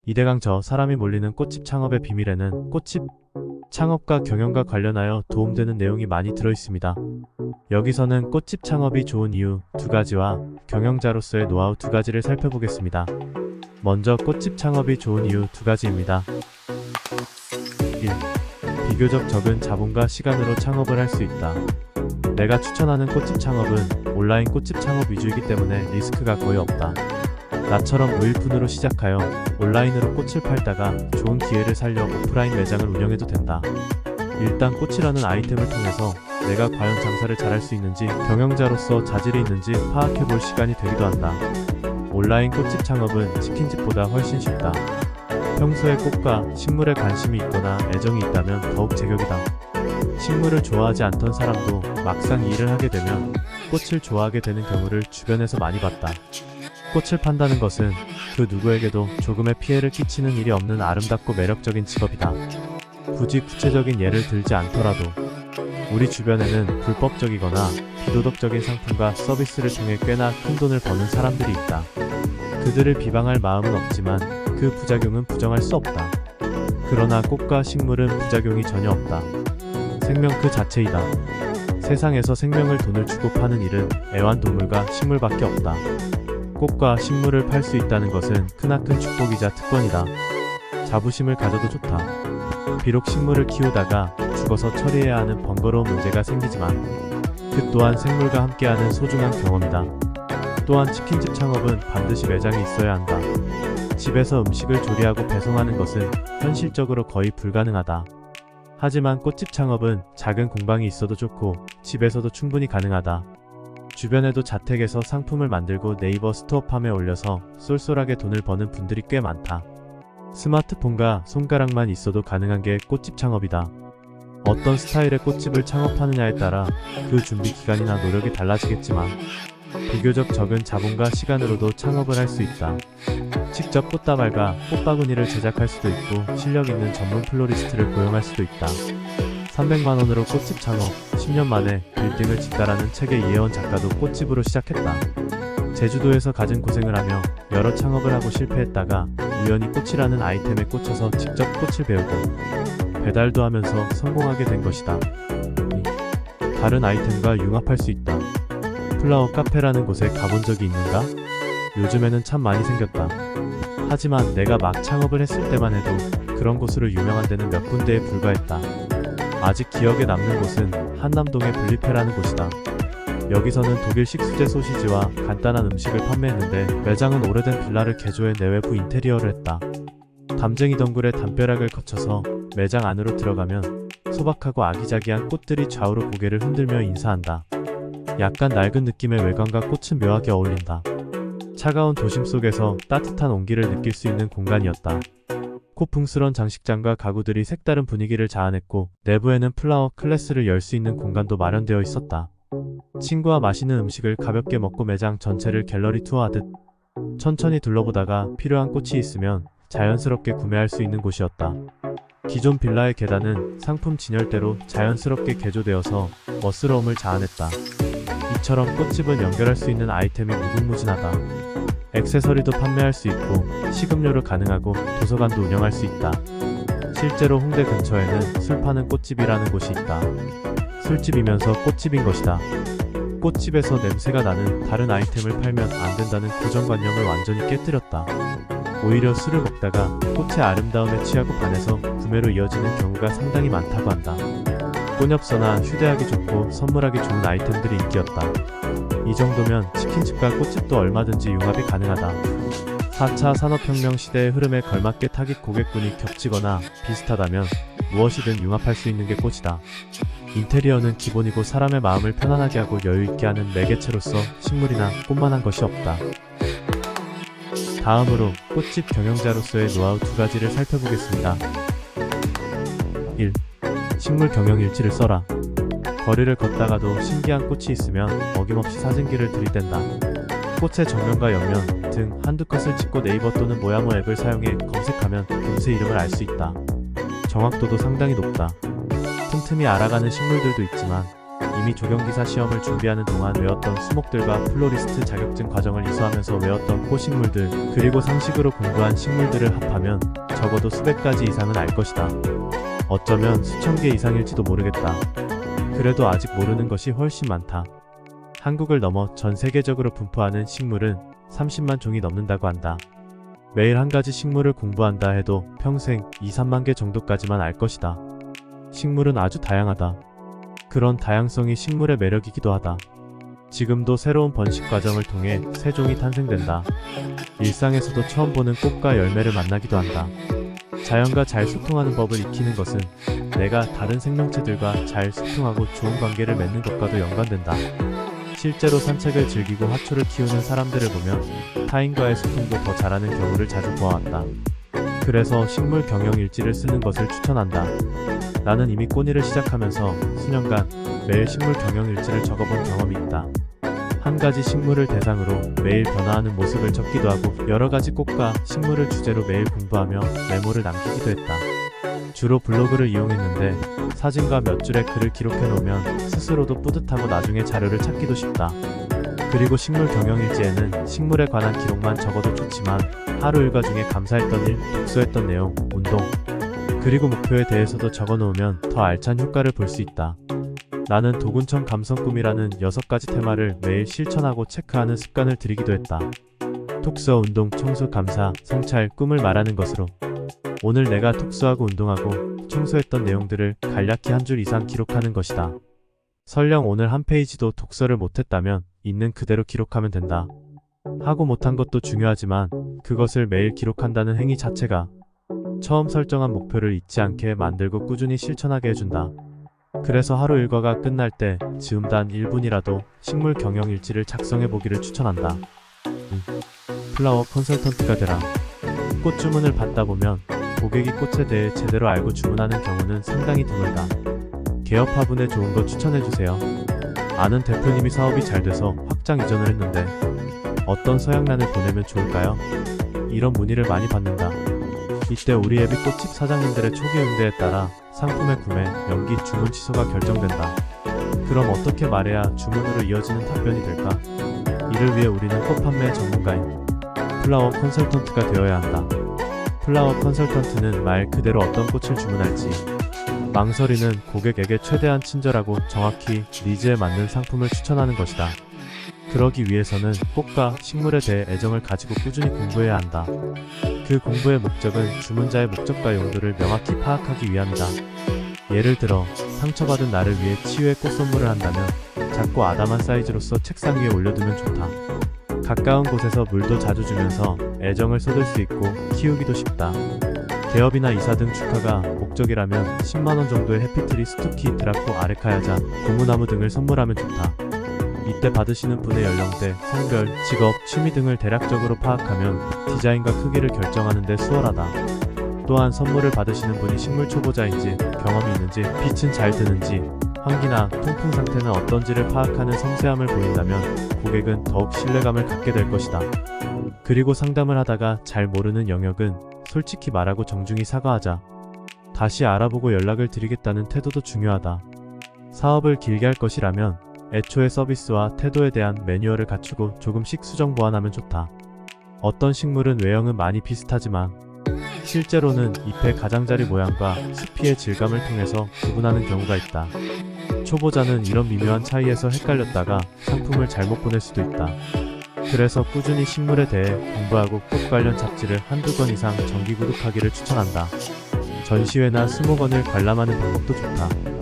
이대강 저 사람이 몰리는 꽃집 창업의 비밀에는 꽃집 창업과 경영과 관련하여 도움되는 내용이 많이 들어있습니다. 여기서는 꽃집 창업이 좋은 이유 2가지와 경영자로서의 노하우 2가지를 살펴보겠습니다. 먼저 꽃집 창업이 좋은 이유 2가지입니다. 1. 비교적 적은 자본과 시간으로 창업을 할 수 있다. 내가 추천하는 꽃집 창업은 온라인 꽃집 창업 위주이기 때문에 리스크가 거의 없다. 나처럼 무일푼으로 시작하여 온라인으로 꽃을 팔다가 좋은 기회를 살려 오프라인 매장을 운영해도 된다. 일단 꽃이라는 아이템을 통해서 내가 과연 장사를 잘할 수 있는지 경영자로서 자질이 있는지 파악해볼 시간이 되기도 한다. 온라인 꽃집 창업은 치킨집보다 훨씬 쉽다. 평소에 꽃과 식물에 관심이 있거나 애정이 있다면 더욱 제격이다. 식물을 좋아하지 않던 사람도 막상 이 일을 하게 되면 꽃을 좋아하게 되는 경우를 주변에서 많이 봤다. 꽃을 판다는 것은 그 누구에게도 조금의 피해를 끼치는 일이 없는 아름답고 매력적인 직업이다. 굳이 구체적인 예를 들지 않더라도 우리 주변에는 불법적이거나 비도덕적인 상품과 서비스를 통해 꽤나 큰 돈을 버는 사람들이 있다. 그들을 비방할 마음은 없지만 그 부작용은 부정할 수 없다. 그러나 꽃과 식물은 부작용이 전혀 없다. 생명 그 자체이다. 세상에서 생명을 돈을 주고 파는 일은 애완동물과 식물밖에 없다. 꽃과 식물을 팔 수 있다는 것은 크나큰 축복이자 특권이다. 자부심을 가져도 좋다. 비록 식물을 키우다가 죽어서 처리해야 하는 번거로운 문제가 생기지만 그 또한 생물과 함께하는 소중한 경험이다. 또한 치킨집 창업은 반드시 매장이 있어야 한다. 집에서 음식을 조리하고 배송하는 것은 현실적으로 거의 불가능하다. 하지만 꽃집 창업은 작은 공방이 있어도 좋고 집에서도 충분히 가능하다. 주변에도 자택에서 상품을 만들고 네이버 스토어팜에 올려서 쏠쏠하게 돈을 버는 분들이 꽤 많다. 스마트폰과 손가락만 있어도 가능한 게 꽃집 창업이다. 어떤 스타일의 꽃집을 창업하느냐에 따라 그 준비 기간이나 노력이 달라지겠지만 비교적 적은 자본과 시간으로도 창업을 할 수 있다. 직접 꽃다발과 꽃바구니를 제작할 수도 있고 실력 있는 전문 플로리스트를 고용할 수도 있다. 300만원으로 꽃집 창업, 10년 만에 빌딩을 짓다라는 책의 이혜원 작가도 꽃집으로 시작했다. 제주도에서 갖은 고생을 하며 여러 창업을 하고 실패했다가 우연히 꽃이라는 아이템에 꽂혀서 직접 꽃을 배우고 배달도 하면서 성공하게 된 것이다. 다른 아이템과 융합할 수 있다. 플라워 카페라는 곳에 가본 적이 있는가? 요즘에는 참 많이 생겼다. 하지만 내가 막 창업을 했을 때만 해도 그런 곳으로 유명한 데는 몇 군데에 불과했다. 아직 기억에 남는 곳은 한남동의 블리페라는 곳이다. 여기서는 독일식 수제 소시지와 간단한 음식을 판매했는데 매장은 오래된 빌라를 개조해 내외부 인테리어를 했다. 담쟁이 덩굴의 담벼락을 거쳐서 매장 안으로 들어가면 소박하고 아기자기한 꽃들이 좌우로 고개를 흔들며 인사한다. 약간 낡은 느낌의 외관과 꽃은 묘하게 어울린다. 차가운 도심 속에서 따뜻한 온기를 느낄 수 있는 공간이었다. 고풍스런 장식장과 가구들이 색다른 분위기를 자아냈고 내부에는 플라워 클래스를 열 수 있는 공간도 마련되어 있었다. 친구와 맛있는 음식을 가볍게 먹고 매장 전체를 갤러리 투어하듯 천천히 둘러보다가 필요한 꽃이 있으면 자연스럽게 구매할 수 있는 곳이었다. 기존 빌라의 계단은 상품 진열대로 자연스럽게 개조되어서 멋스러움을 자아냈다. 이처럼 꽃집은 연결할 수 있는 아이템이 무궁무진하다. 액세서리도 판매할 수 있고 식음료를 가능하고 도서관도 운영할 수 있다. 실제로 홍대 근처에는 술 파는 꽃집이라는 곳이 있다. 술집이면서 꽃집인 것이다. 꽃집에서 냄새가 나는 다른 아이템을 팔면 안 된다는 고정관념을 완전히 깨뜨렸다. 오히려 술을 먹다가 꽃의 아름다움에 취하고 반해서 구매로 이어지는 경우가 상당히 많다고 한다. 꽃엽서나 휴대하기 좋고 선물하기 좋은 아이템들이 인기였다. 이 정도면 치킨집과 꽃집도 얼마든지 융합이 가능하다. 4차 산업혁명 시대의 흐름에 걸맞게 타깃 고객군이 겹치거나 비슷하다면 무엇이든 융합할 수 있는 게 꽃이다. 인테리어는 기본이고 사람의 마음을 편안하게 하고 여유있게 하는 매개체로서 식물이나 꽃만한 것이 없다. 다음으로 꽃집 경영자로서의 노하우 2가지를 살펴보겠습니다. 1. 식물 경영 일지를 써라. 거리를 걷다가도 신기한 꽃이 있으면 어김없이 사진기를 들이댄다. 꽃의 정면과 옆면 등 한두 컷을 찍고 네이버 또는 모야모 앱을 사용해 검색하면 금세 이름을 알 수 있다. 정확도도 상당히 높다. 틈틈이 알아가는 식물들도 있지만 이미 조경기사 시험을 준비하는 동안 외웠던 수목들과 플로리스트 자격증 과정을 이수하면서 외웠던 꽃식물들, 그리고 상식으로 공부한 식물들을 합하면 적어도 수백 가지 이상은 알 것이다. 어쩌면 수천 개 이상일지도 모르겠다. 그래도 아직 모르는 것이 훨씬 많다. 한국을 넘어 전 세계적으로 분포하는 식물은 30만 종이 넘는다고 한다. 매일 한 가지 식물을 공부한다 해도 평생 2, 3만 개 정도까지만 알 것이다. 식물은 아주 다양하다. 그런 다양성이 식물의 매력이기도 하다. 지금도 새로운 번식 과정을 통해 새 종이 탄생된다. 일상에서도 처음 보는 꽃과 열매를 만나기도 한다. 자연과 잘 소통하는 법을 익히는 것은 내가 다른 생명체들과 잘 소통하고 좋은 관계를 맺는 것과도 연관된다. 실제로 산책을 즐기고 화초를 키우는 사람들을 보면 타인과의 소통도 더 잘하는 경우를 자주 보아왔다. 그래서 식물 경영 일지를 쓰는 것을 추천한다. 나는 이미 꽃일을 시작하면서 수년간 매일 식물 경영 일지를 적어본 경험이 있다. 한 가지 식물을 대상으로 매일 변화하는 모습을 적기도 하고 여러 가지 꽃과 식물을 주제로 매일 공부하며 메모를 남기기도 했다. 주로 블로그를 이용했는데 사진과 몇 줄의 글을 기록해 놓으면 스스로도 뿌듯하고 나중에 자료를 찾기도 쉽다. 그리고 식물 경영일지에는 식물에 관한 기록만 적어도 좋지만 하루 일과 중에 감사했던 일, 독서했던 내용, 운동, 그리고 목표에 대해서도 적어 놓으면 더 알찬 효과를 볼 수 있다. 나는 도군청 감성꿈이라는 6가지 테마를 매일 실천하고 체크하는 습관을 들이기도 했다. 독서, 운동, 청소, 감사, 성찰, 꿈을 말하는 것으로 오늘 내가 독서하고 운동하고 청소했던 내용들을 간략히 한 줄 이상 기록하는 것이다. 설령 오늘 한 페이지도 독서를 못했다면 있는 그대로 기록하면 된다. 하고 못한 것도 중요하지만 그것을 매일 기록한다는 행위 자체가 처음 설정한 목표를 잊지 않게 만들고 꾸준히 실천하게 해준다. 그래서 하루 일과가 끝날 때 즈음단 1분이라도 식물 경영 일지를 작성해 보기를 추천한다. 플라워 컨설턴트가 되라. 꽃 주문을 받다 보면 고객이 꽃에 대해 제대로 알고 주문하는 경우는 상당히 드물다. 개업 화분에 좋은 거 추천해주세요. 아는 대표님이 사업이 잘 돼서 확장 이전을 했는데 어떤 서양란을 보내면 좋을까요? 이런 문의를 많이 받는다. 이때 우리 앱이 꽃집 사장님들의 초기 응대에 따라 상품의 구매, 연기, 주문 취소가 결정된다. 그럼 어떻게 말해야 주문으로 이어지는 답변이 될까? 이를 위해 우리는 꽃 판매 전문가인 플라워 컨설턴트가 되어야 한다. 플라워 컨설턴트는 말 그대로 어떤 꽃을 주문할지 망설이는 고객에게 최대한 친절하고 정확히 니즈에 맞는 상품을 추천하는 것이다. 그러기 위해서는 꽃과 식물에 대해 애정을 가지고 꾸준히 공부해야 한다. 그 공부의 목적은 주문자의 목적과 용도를 명확히 파악하기 위함이다. 예를 들어 상처받은 나를 위해 치유의 꽃 선물을 한다면 작고 아담한 사이즈로서 책상 위에 올려두면 좋다. 가까운 곳에서 물도 자주 주면서 애정을 쏟을 수 있고 키우기도 쉽다. 개업이나 이사 등 축하가 목적이라면 10만원 정도의 해피트리, 스투키, 드라코, 아레카야자, 고무나무 등을 선물하면 좋다. 이때 받으시는 분의 연령대, 성별, 직업, 취미 등을 대략적으로 파악하면 디자인과 크기를 결정하는 데 수월하다. 또한 선물을 받으시는 분이 식물 초보자인지, 경험이 있는지, 빛은 잘 드는지, 환기나 통풍 상태는 어떤지를 파악하는 섬세함을 보인다면 고객은 더욱 신뢰감을 갖게 될 것이다. 그리고 상담을 하다가 잘 모르는 영역은 솔직히 말하고 정중히 사과하자. 다시 알아보고 연락을 드리겠다는 태도도 중요하다. 사업을 길게 할 것이라면 애초에 서비스와 태도에 대한 매뉴얼을 갖추고 조금씩 수정 보완하면 좋다. 어떤 식물은 외형은 많이 비슷하지만 실제로는 잎의 가장자리 모양과 수피의 질감을 통해서 구분하는 경우가 있다. 초보자는 이런 미묘한 차이에서 헷갈렸다가 상품을 잘못 보낼 수도 있다. 그래서 꾸준히 식물에 대해 공부하고 꽃 관련 잡지를 한두 권 이상 정기 구독하기를 추천한다. 전시회나 수목원을 관람하는 방법도 좋다.